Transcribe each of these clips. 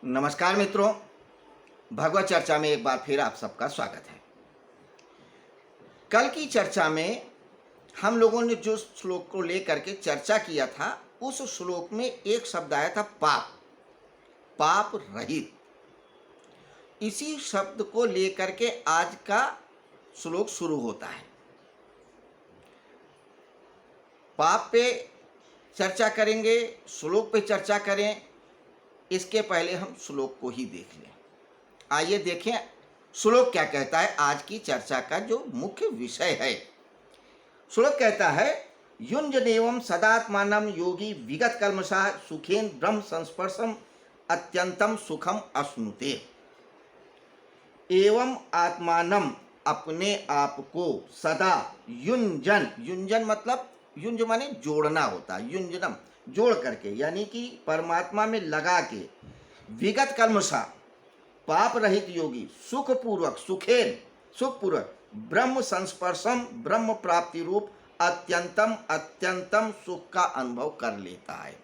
नमस्कार मित्रों, भगवत चर्चा में एक बार फिर आप सबका स्वागत है। कल की चर्चा में हम लोगों ने जो श्लोक को लेकर के चर्चा किया था, उस श्लोक में एक शब्द आया था पाप, पाप रहित। इसी शब्द को लेकर के आज का श्लोक शुरू होता है। पाप पे चर्चा करेंगे, श्लोक पे चर्चा करें, इसके पहले हम श्लोक को ही देख लें। आइए देखें श्लोक क्या कहता है। आज की चर्चा का जो मुख्य विषय है, श्लोक कहता है युञ्जनेवं सदात्मानं योगी विगत कल्मषा सुखेन ब्रह्म संस्पर्शम अत्यंतम सुखम अश्नुते। एवं आत्मानम, अपने आप को, सदा, युञ्जन, युञ्जन मतलब युञ्ज माने जोड़ना होता है, युञ्जनम जोड़ करके, यानी कि परमात्मा में लगा के, विगत कल्मषा पाप रहित योगी सुखपूर्वक, सुखेन सुखपूर्वक, ब्रह्म संस्पर्शम ब्रह्म प्राप्ति रूप अत्यंतम अत्यंतम सुख का अनुभव कर लेता है।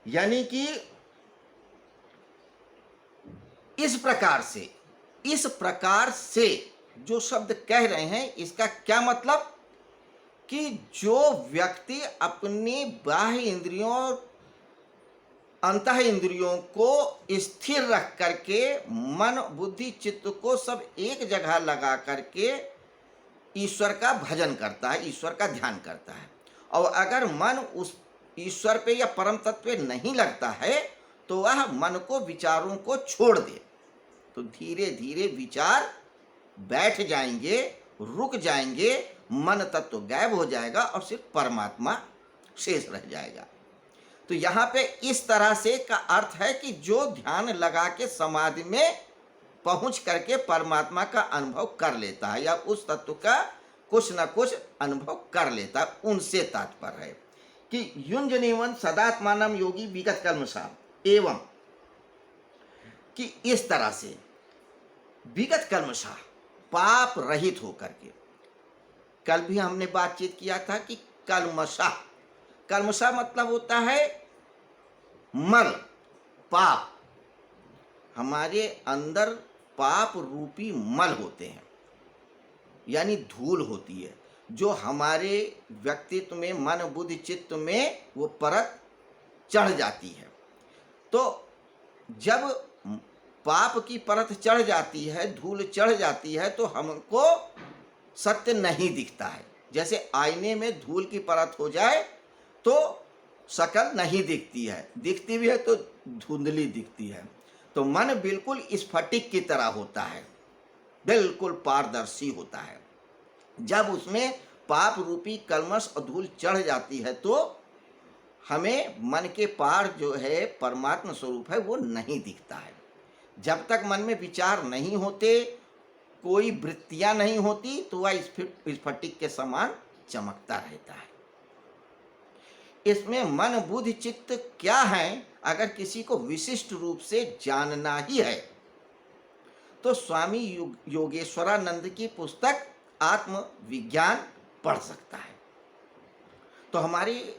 यानी कि इस प्रकार से जो शब्द कह रहे हैं, इसका क्या मतलब कि जो व्यक्ति अपनी बाह्य इंद्रियों, अंतः इंद्रियों को स्थिर रख करके मन बुद्धि चित्त को सब एक जगह लगा करके ईश्वर का भजन करता है, ईश्वर का ध्यान करता है, और अगर मन उस ईश्वर पे या परम तत्व पे नहीं लगता है तो वह मन को, विचारों को छोड़ दे, तो धीरे धीरे विचार बैठ जाएंगे, रुक जाएंगे, मन तत्व गायब हो जाएगा और सिर्फ परमात्मा शेष रह जाएगा। तो यहाँ पे इस तरह से का अर्थ है कि जो ध्यान लगा के समाधि में पहुँच करके परमात्मा का अनुभव कर लेता है या उस तत्व का कुछ न कुछ अनुभव कर लेता है, उनसे तात्पर्य है कि युञ्जनेवं सदात्मानं योगी विगत कल्मषा, एवं कि इस तरह से विगत कल्मषा, पाप रहित होकर के। कल भी हमने बातचीत किया था कि कल्मषा, कल्मषा मतलब होता है मल, पाप। हमारे अंदर पाप रूपी मल होते हैं, यानी धूल होती है, जो हमारे व्यक्तित्व में, मन बुद्धि चित्त में वो परत चढ़ जाती है। तो जब पाप की परत चढ़ जाती है, धूल चढ़ जाती है, तो हमको सत्य नहीं दिखता है। जैसे आईने में धूल की परत हो जाए तो शक्ल नहीं दिखती है, दिखती भी है तो धुंधली दिखती है। तो मन बिल्कुल स्फटिक की तरह होता है, बिल्कुल पारदर्शी होता है। जब उसमें पाप रूपी कल्मष और धूल चढ़ जाती है तो हमें मन के पार जो है परमात्मा स्वरूप है वो नहीं दिखता है। जब तक मन में विचार नहीं होते, कोई वृत्तियां नहीं होती, तो वह स्फटिक के समान चमकता रहता है। इसमें मन बुद्धि चित्त क्या है, अगर किसी को विशिष्ट रूप से जानना ही है तो स्वामी योगेश्वरानंद की पुस्तक आत्मविज्ञान पढ़ सकता है। तो हमारी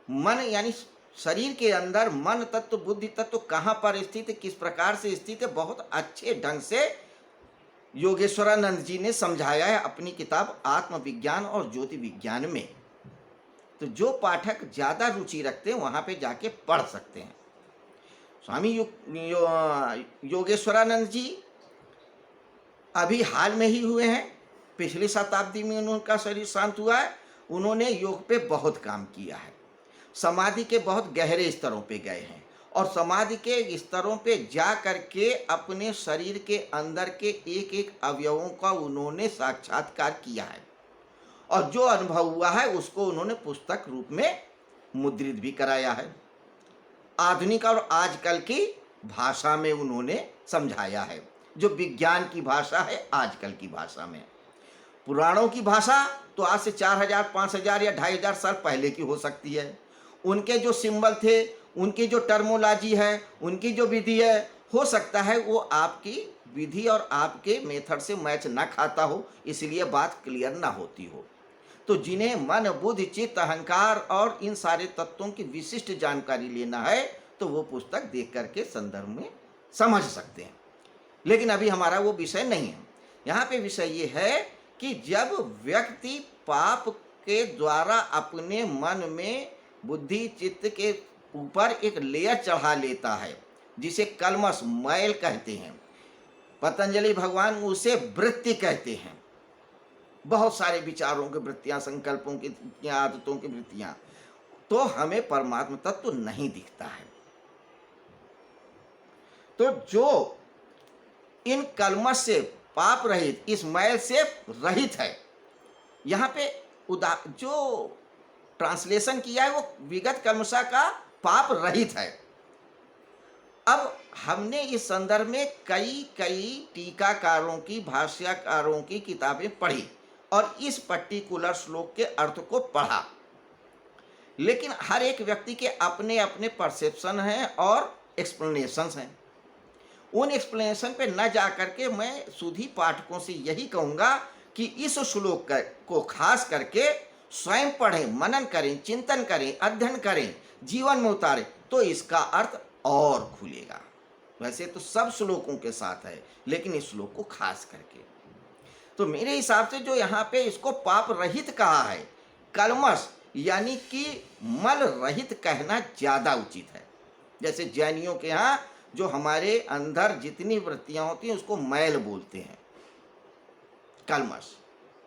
मन यानी शरीर के अंदर मन तत्व, बुद्धि तत्व कहाँ पर स्थित है, किस प्रकार से स्थित है, बहुत अच्छे ढंग से योगेश्वरानंद जी ने समझाया है अपनी किताब आत्मविज्ञान और ज्योति विज्ञान में। तो जो पाठक ज़्यादा रुचि रखते हैं वहाँ पे जाके पढ़ सकते हैं। स्वामी योगेश्वरानंद जी अभी हाल में ही हुए हैं, पिछली शताब्दी में उनका शरीर शांत हुआ है। उन्होंने योग पे बहुत काम किया है, समाधि के बहुत गहरे स्तरों पे गए हैं, और समाधि के स्तरों पे जा करके अपने शरीर के अंदर के एक एक अवयवों का उन्होंने साक्षात्कार किया है, और जो अनुभव हुआ है उसको उन्होंने पुस्तक रूप में मुद्रित भी कराया है। आधुनिक और आजकल की भाषा में उन्होंने समझाया है, जो विज्ञान की भाषा है आजकल की भाषा में। पुराणों की भाषा तो आज से 4000, 5000 या 2500 साल पहले की हो सकती है। उनके जो सिंबल थे, उनकी जो टर्मोलॉजी है, उनकी जो विधि है, हो सकता है वो आपकी विधि और आपके मेथड से मैच ना खाता हो, इसलिए बात क्लियर ना होती हो। तो जिन्हें मन बुद्धि चित्त अहंकार और इन सारे तत्वों की विशिष्ट जानकारी लेना है तो वो पुस्तक देख करके संदर्भ में समझ सकते हैं। लेकिन अभी हमारा वो विषय नहीं है। यहाँ पे विषय ये है कि जब व्यक्ति पाप के द्वारा अपने मन में, बुद्धि चित्त के ऊपर एक लेयर चढ़ा लेता है, जिसे कलमश, मैल कहते हैं, पतंजलि भगवान उसे वृत्ति कहते हैं, बहुत सारे विचारों की वृत्तियां, संकल्पों की वृत्तियां, आदतों की वृत्तियां, तो हमें परमात्मा तत्व नहीं दिखता है। तो जो इन कलमश से पाप रहित, इस मैल से रहित है, यहाँ पे जो ट्रांसलेशन किया है वो विगत कलमशा का पाप रहित है। अब हमने इस संदर्भ में कई टीकाकारों की, भाष्यकारों की किताबें पढ़ी और इस पर्टिकुलर श्लोक के अर्थ को पढ़ा, लेकिन हर एक व्यक्ति के अपने अपने परसेप्शन हैं और एक्सप्लेनेशंस हैं। उन एक्सप्लेनेशन पे न जा करके मैं सुधी पाठकों से यही कहूँगा कि इस श्लोक को खास करके स्वयं पढ़ें, मनन करें, चिंतन करें, अध्ययन करें, जीवन में उतारें, तो इसका अर्थ और खुलेगा। वैसे तो सब श्लोकों के साथ है, लेकिन इस श्लोक को खास करके, तो मेरे हिसाब से जो यहाँ पे इसको पाप रहित कहा है, कलमश यानी कि मल रहित कहना ज़्यादा उचित है। जैसे जैनियों के यहाँ जो हमारे अंदर जितनी वृत्तियाँ होती हैं उसको मैल बोलते हैं, कलमश,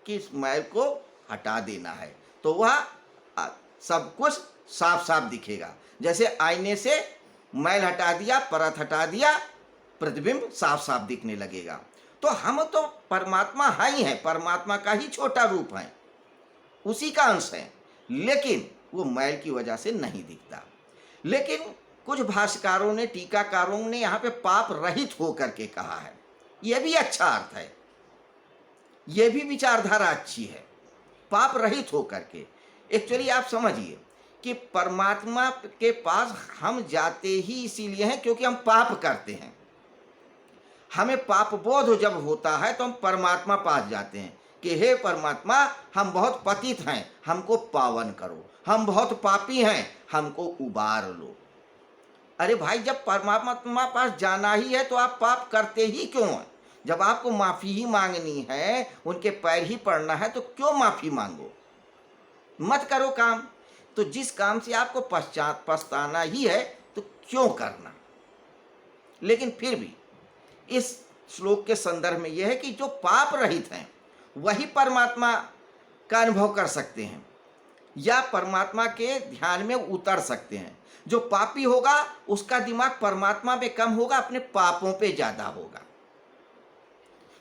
कि इस मैल को हटा देना है तो वह सब कुछ साफ साफ दिखेगा। जैसे आईने से मैल हटा दिया, परत हटा दिया, प्रतिबिंब साफ साफ दिखने लगेगा। तो हम तो परमात्मा ही हैं, परमात्मा का ही छोटा रूप है, उसी का अंश है, लेकिन वो मैल की वजह से नहीं दिखता। लेकिन कुछ भाष्यकारों ने, टीकाकारों ने यहाँ पे पाप रहित होकर के कहा है, यह भी अच्छा अर्थ है, यह भी विचारधारा अच्छी है, पाप रहित होकर के। एक्चुअली आप समझिए कि परमात्मा के पास हम जाते ही इसीलिए हैं क्योंकि हम पाप करते हैं। हमें पाप बोध जब होता है तो हम परमात्मा पास जाते हैं कि हे परमात्मा, हम बहुत पतित हैं, हमको पावन करो, हम बहुत पापी हैं, हमको उबार लो। अरे भाई, जब परमात्मा पास जाना ही है तो आप पाप करते ही क्यों हैं? जब आपको माफ़ी ही मांगनी है, उनके पैर ही पड़ना है, तो क्यों माफ़ी मांगो? मत करो काम। तो जिस काम से आपको पछताना ही है तो क्यों करना? लेकिन फिर भी इस श्लोक के संदर्भ में यह है कि जो पाप रहित हैं वही परमात्मा का अनुभव कर सकते हैं या परमात्मा के ध्यान में उतर सकते हैं। जो पापी होगा उसका दिमाग परमात्मा पे कम होगा, अपने पापों पे ज़्यादा होगा,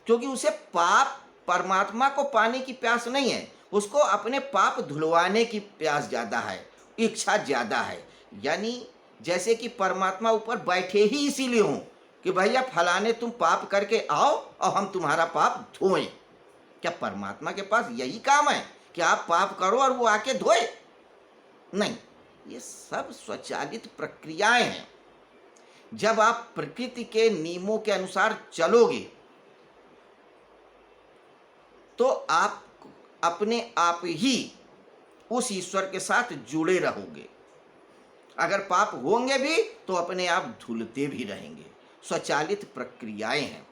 क्योंकि उसे पाप, परमात्मा को पाने की प्यास नहीं है, उसको अपने पाप धुलवाने की प्यास ज़्यादा है, इच्छा ज़्यादा है। यानी जैसे कि परमात्मा ऊपर बैठे ही इसीलिए हों कि भैया फलाने तुम पाप करके आओ और हम तुम्हारा पाप धोएं। क्या परमात्मा के पास यही काम है कि आप पाप करो और वो आके धोए? नहीं, ये सब स्वचालित प्रक्रियाएं हैं। जब आप प्रकृति के नियमों के अनुसार चलोगे तो आप अपने आप ही उस ईश्वर के साथ जुड़े रहोगे। अगर पाप होंगे भी तो अपने आप धुलते भी रहेंगे। स्वचालित प्रक्रियाएं हैं।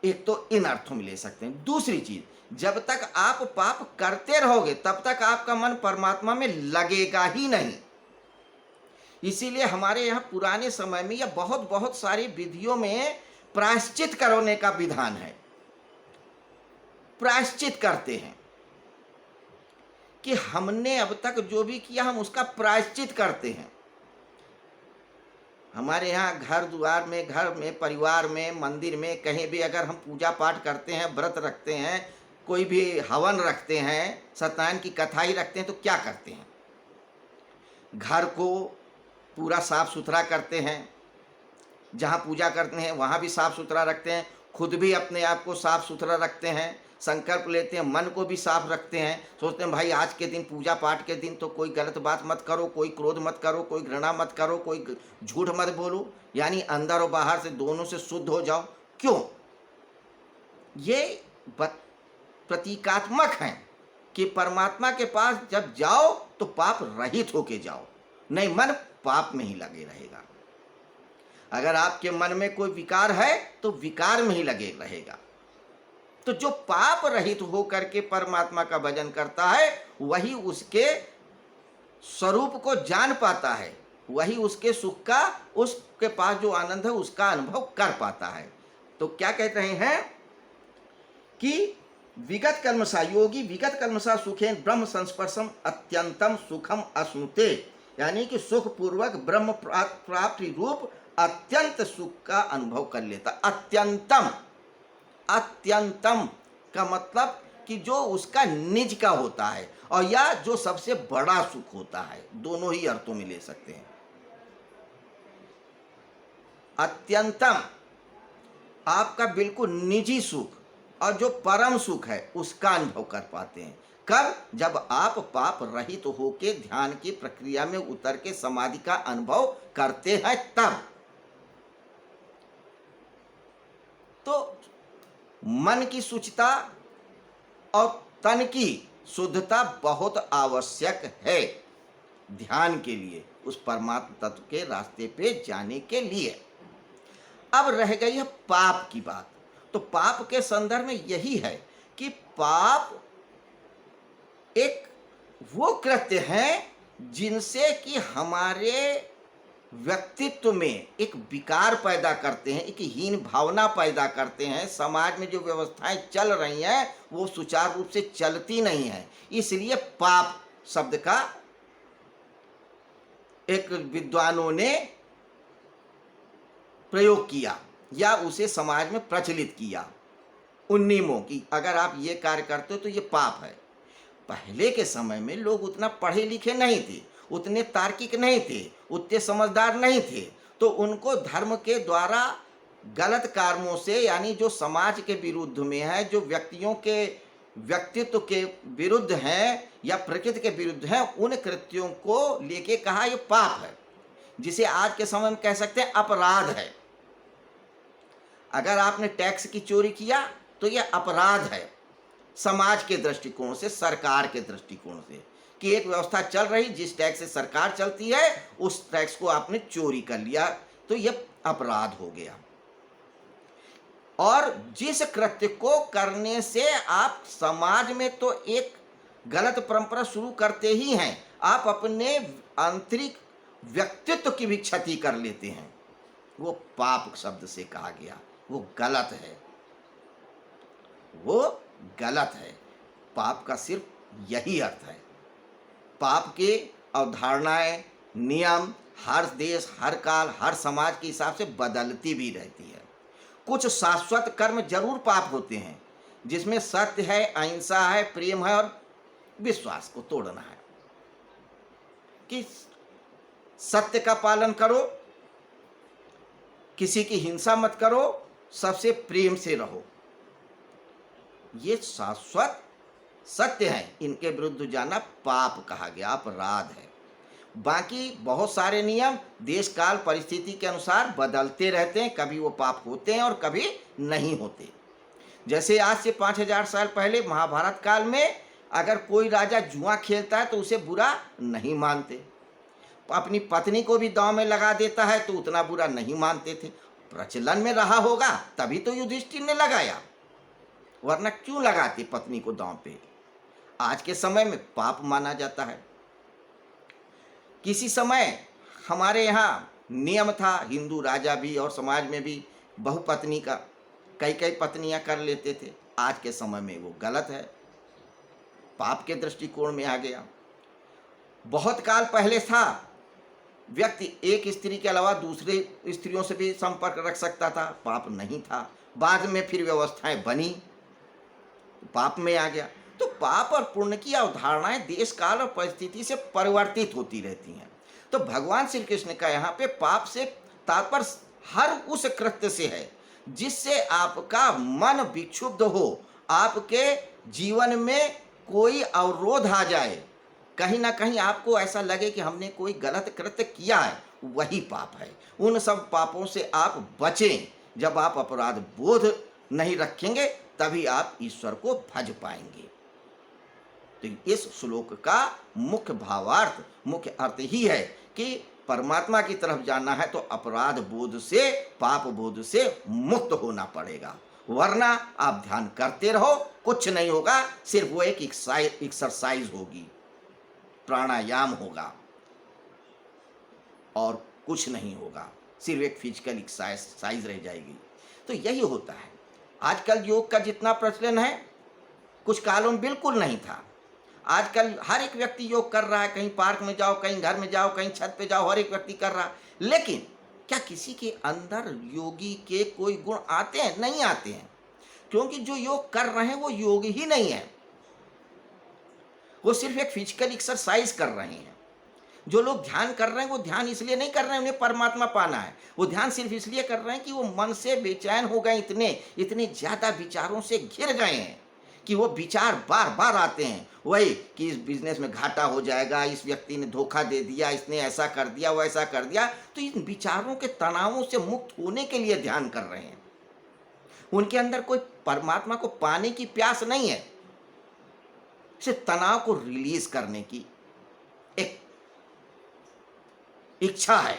एक तो इन अर्थों में ले सकते हैं। दूसरी चीज, जब तक आप पाप करते रहोगे तब तक आपका मन परमात्मा में लगेगा ही नहीं। इसीलिए हमारे यहाँ पुराने समय में या बहुत सारी विधियों में प्रायश्चित करने का विधान है। प्रायश्चित करते हैं कि हमने अब तक जो भी किया हम उसका प्रायश्चित करते हैं। हमारे यहाँ घर द्वार में, घर में, परिवार में, मंदिर में, कहीं भी अगर हम पूजा पाठ करते हैं, व्रत रखते हैं, कोई भी हवन रखते हैं, सत्यनारायण की कथा ही रखते हैं, तो क्या करते हैं? घर को पूरा साफ सुथरा करते हैं, जहाँ पूजा करते हैं वहाँ भी साफ सुथरा रखते हैं, खुद भी अपने आप को साफ सुथरा रखते हैं, संकल्प लेते हैं, मन को भी साफ रखते हैं। सोचते हैं भाई आज के दिन, पूजा पाठ के दिन तो कोई गलत बात मत करो, कोई क्रोध मत करो, कोई घृणा मत करो, कोई झूठ मत बोलो, यानी अंदर और बाहर से दोनों से शुद्ध हो जाओ। क्यों? ये प्रतीकात्मक हैं कि परमात्मा के पास जब जाओ तो पाप रहित होके जाओ। नहीं, मन पाप में ही लगे रहेगा। अगर आपके मन में कोई विकार है तो विकार में ही लगे रहेगा। तो जो पाप रहित होकर के परमात्मा का भजन करता है वही उसके स्वरूप को जान पाता है, वही उसके सुख का, उसके पास जो आनंद है उसका अनुभव कर पाता है। तो क्या कह रहे हैं कि विगत कल्मषा योगी विगत कल्मषा सुखेन ब्रह्म संस्पर्शम अत्यंतम सुखम अश्नुते, यानी कि सुख पूर्वक ब्रह्म प्राप्ति रूप अत्यंत सुख का अनुभव कर लेता। अत्यंतम, अत्यंतम का मतलब कि जो उसका निज का होता है और या जो सबसे बड़ा सुख होता है, दोनों ही अर्थों में ले सकते हैं। अत्यंतम आपका बिल्कुल निजी सुख और जो परम सुख है उसका अनुभव कर पाते हैं। कब? जब आप पाप रहित होके ध्यान की प्रक्रिया में उतर के समाधि का अनुभव करते हैं तब। तो मन की शुचिता और तन की शुद्धता बहुत आवश्यक है ध्यान के लिए, उस परमात्मा तत्व के रास्ते पे जाने के लिए। अब रह गई है पाप की बात। तो पाप के संदर्भ में यही है कि पाप एक वो कृत्य हैं जिनसे कि हमारे व्यक्तित्व में एक विकार पैदा करते हैं, एक हीन भावना पैदा करते हैं। समाज में जो व्यवस्थाएं चल रही हैं वो सुचारू रूप से चलती नहीं है, इसलिए पाप शब्द का एक विद्वानों ने प्रयोग किया या उसे समाज में प्रचलित किया उन नियमों की, अगर आप ये कार्य करते हो तो ये पाप है। पहले के समय में लोग उतना पढ़े लिखे नहीं थे, उतने तार्किक नहीं थे, उतने समझदार नहीं थे, तो उनको धर्म के द्वारा गलत कर्मों से, यानी जो समाज के विरुद्ध में है, जो व्यक्तियों के व्यक्तित्व के विरुद्ध हैं या प्रकृति के विरुद्ध हैं, उन कृत्यों को लेके कहा ये पाप है, जिसे आज के समय में कह सकते हैं अपराध है। अगर आपने टैक्स की चोरी किया तो यह अपराध है समाज के दृष्टिकोण से, सरकार के दृष्टिकोण से, कि एक व्यवस्था चल रही, जिस टैक्स से सरकार चलती है उस टैक्स को आपने चोरी कर लिया तो यह अपराध हो गया। और जिस कृत्य को करने से आप समाज में तो एक गलत परंपरा शुरू करते ही हैं, आप अपने आंतरिक व्यक्तित्व की भी क्षति कर लेते हैं, वो पाप शब्द से कहा गया, वो गलत है, वो गलत है। पाप का सिर्फ यही अर्थ है। पाप के अवधारणाएं, नियम हर देश, हर काल, हर समाज के हिसाब से बदलती भी रहती है। कुछ शाश्वत कर्म जरूर पाप होते हैं, जिसमें सत्य है, अहिंसा है, प्रेम है और विश्वास को तोड़ना है, कि सत्य का पालन करो, किसी की हिंसा मत करो, सबसे प्रेम से रहो, ये शाश्वत सत्य है। इनके विरुद्ध जाना पाप कहा गया, अपराध है। बाकी बहुत सारे नियम देश काल परिस्थिति के अनुसार बदलते रहते हैं, कभी वो पाप होते हैं और कभी नहीं होते। जैसे आज से 5000 साल पहले महाभारत काल में अगर कोई राजा जुआ खेलता है तो उसे बुरा नहीं मानते, अपनी पत्नी को भी दांव में लगा देता है तो उतना बुरा नहीं मानते थे। प्रचलन में रहा होगा तभी तो युधिष्ठिर ने लगाया, वरना क्यों लगाते पत्नी को दांव पे। आज के समय में पाप माना जाता है। किसी समय हमारे यहाँ नियम था, हिंदू राजा भी और समाज में भी बहुपत्नी का, कई कई पत्नियां कर लेते थे। आज के समय में वो गलत है, पाप के दृष्टिकोण में आ गया। बहुत काल पहले था, व्यक्ति एक स्त्री के अलावा दूसरे स्त्रियों से भी संपर्क रख सकता था, पाप नहीं था। बाद में फिर व्यवस्थाएं बनी, पाप में आ गया। तो पाप और पुण्य की अवधारणाएं देश काल और परिस्थिति से परिवर्तित होती रहती हैं। तो भगवान श्री कृष्ण का यहाँ पे पाप से तात्पर्य हर उस कृत्य से है जिससे आपका मन विक्षुब्ध हो, आपके जीवन में कोई अवरोध आ जाए, कहीं ना कहीं आपको ऐसा लगे कि हमने कोई गलत कृत्य किया है, वही पाप है। उन सब पापों से आप बचें। जब आप अपराध बोध नहीं रखेंगे तभी आप ईश्वर को भज पाएंगे। तो इस श्लोक का मुख्य भावार्थ, मुख्य अर्थ ही है कि परमात्मा की तरफ जाना है तो अपराध बोध से, पाप बोध से मुक्त होना पड़ेगा, वरना आप ध्यान करते रहो, कुछ नहीं होगा, सिर्फ वो एक एक्सरसाइज होगी, प्राणायाम होगा और कुछ नहीं होगा, सिर्फ एक फिजिकल एक्सरसाइज रह जाएगी। तो यही होता है। आजकल योग का जितना प्रचलन है, कुछ कालों में बिल्कुल नहीं था। आजकल हर एक व्यक्ति योग कर रहा है, कहीं पार्क में जाओ, कहीं घर में जाओ, कहीं छत पे जाओ, हर एक व्यक्ति कर रहा है। लेकिन क्या किसी के अंदर योगी के कोई गुण आते हैं? नहीं आते हैं, क्योंकि जो योग कर रहे हैं वो योग ही नहीं है, वो सिर्फ एक फिजिकल एक्सरसाइज कर रहे हैं। जो लोग ध्यान कर रहे हैं वो ध्यान इसलिए नहीं कर रहे हैं उन्हें परमात्मा पाना है, वो ध्यान सिर्फ इसलिए कर रहे हैं कि वो मन से बेचैन हो गए, इतने ज़्यादा विचारों से घिर गए हैं कि वो विचार बार बार आते हैं, वही कि इस बिजनेस में घाटा हो जाएगा, इस व्यक्ति ने धोखा दे दिया, इसने ऐसा कर दिया, वो ऐसा कर दिया। तो इन विचारों के तनावों से मुक्त होने के लिए ध्यान कर रहे हैं। उनके अंदर कोई परमात्मा को पाने की प्यास नहीं है, सिर्फ तनाव को रिलीज करने की एक इच्छा है।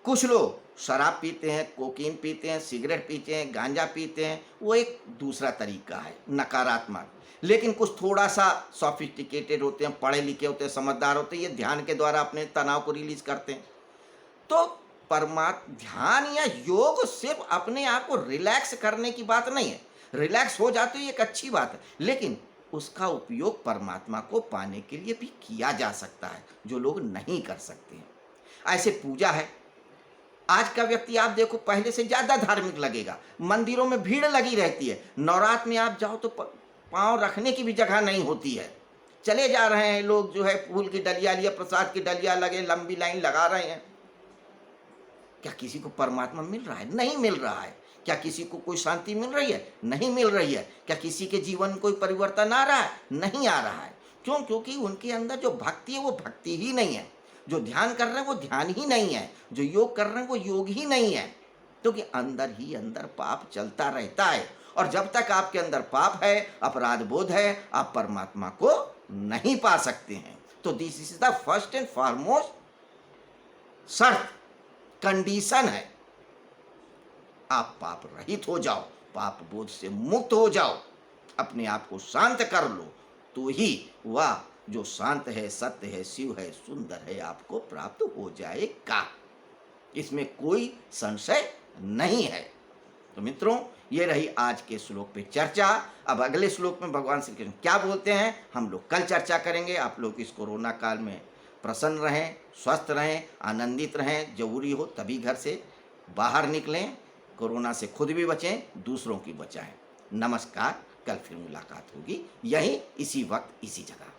कुछ लोग शराब पीते हैं, कोकीन पीते हैं, सिगरेट पीते हैं, गांजा पीते हैं, वो एक दूसरा तरीका है, नकारात्मक। लेकिन कुछ थोड़ा सा सॉफिस्टिकेटेड होते हैं, पढ़े लिखे होते हैं, समझदार होते हैं, ये ध्यान के द्वारा अपने तनाव को रिलीज करते हैं। तो ध्यान या योग सिर्फ अपने आप को रिलैक्स करने की बात नहीं है। रिलैक्स हो जाते ही एक अच्छी बात है, लेकिन उसका उपयोग परमात्मा को पाने के लिए भी किया जा सकता है, जो लोग नहीं कर सकते हैं। ऐसे पूजा है, आज का व्यक्ति आप देखो पहले से ज़्यादा धार्मिक लगेगा, मंदिरों में भीड़ लगी रहती है, नवरात्र में आप जाओ तो पाँव रखने की भी जगह नहीं होती है, चले जा रहे हैं लोग, जो है फूल की डलिया लिए, प्रसाद की डलिया लगे, लंबी लाइन लगा रहे हैं। क्या किसी को परमात्मा मिल रहा है? नहीं मिल रहा है। क्या किसी को कोई शांति मिल रही है? नहीं मिल रही है। क्या किसी के जीवन में कोई परिवर्तन आ रहा है? नहीं आ रहा है। क्यों? क्योंकि उनके अंदर जो भक्ति है वो भक्ति ही नहीं है, जो ध्यान कर रहे हैं वो ध्यान ही नहीं है, जो योग कर रहे हैं वो योग ही नहीं है, क्योंकि अंदर ही अंदर पाप चलता रहता है। और जब तक आपके अंदर पाप है, अपराध बोध है, आप परमात्मा को नहीं पा सकते हैं। तो this is the first and foremost शर्त, कंडीशन है, आप पाप रहित हो जाओ, पाप बोध से मुक्त हो जाओ, अपने आप को शांत कर लो, तो ही वह जो शांत है, सत्य है, शिव है, सुंदर है, आपको प्राप्त हो जाएगा। इसमें कोई संशय नहीं है। तो मित्रों, ये रही आज के श्लोक पे चर्चा। अब अगले श्लोक में भगवान श्री कृष्ण क्या बोलते हैं हम लोग कल चर्चा करेंगे। आप लोग इस कोरोना काल में प्रसन्न रहें, स्वस्थ रहें, आनंदित रहें। जरूरी हो तभी घर से बाहर निकलें, कोरोना से खुद भी बचें, दूसरों की बचाएं। नमस्कार, कल फिर मुलाकात होगी यहीं इसी वक्त इसी जगह।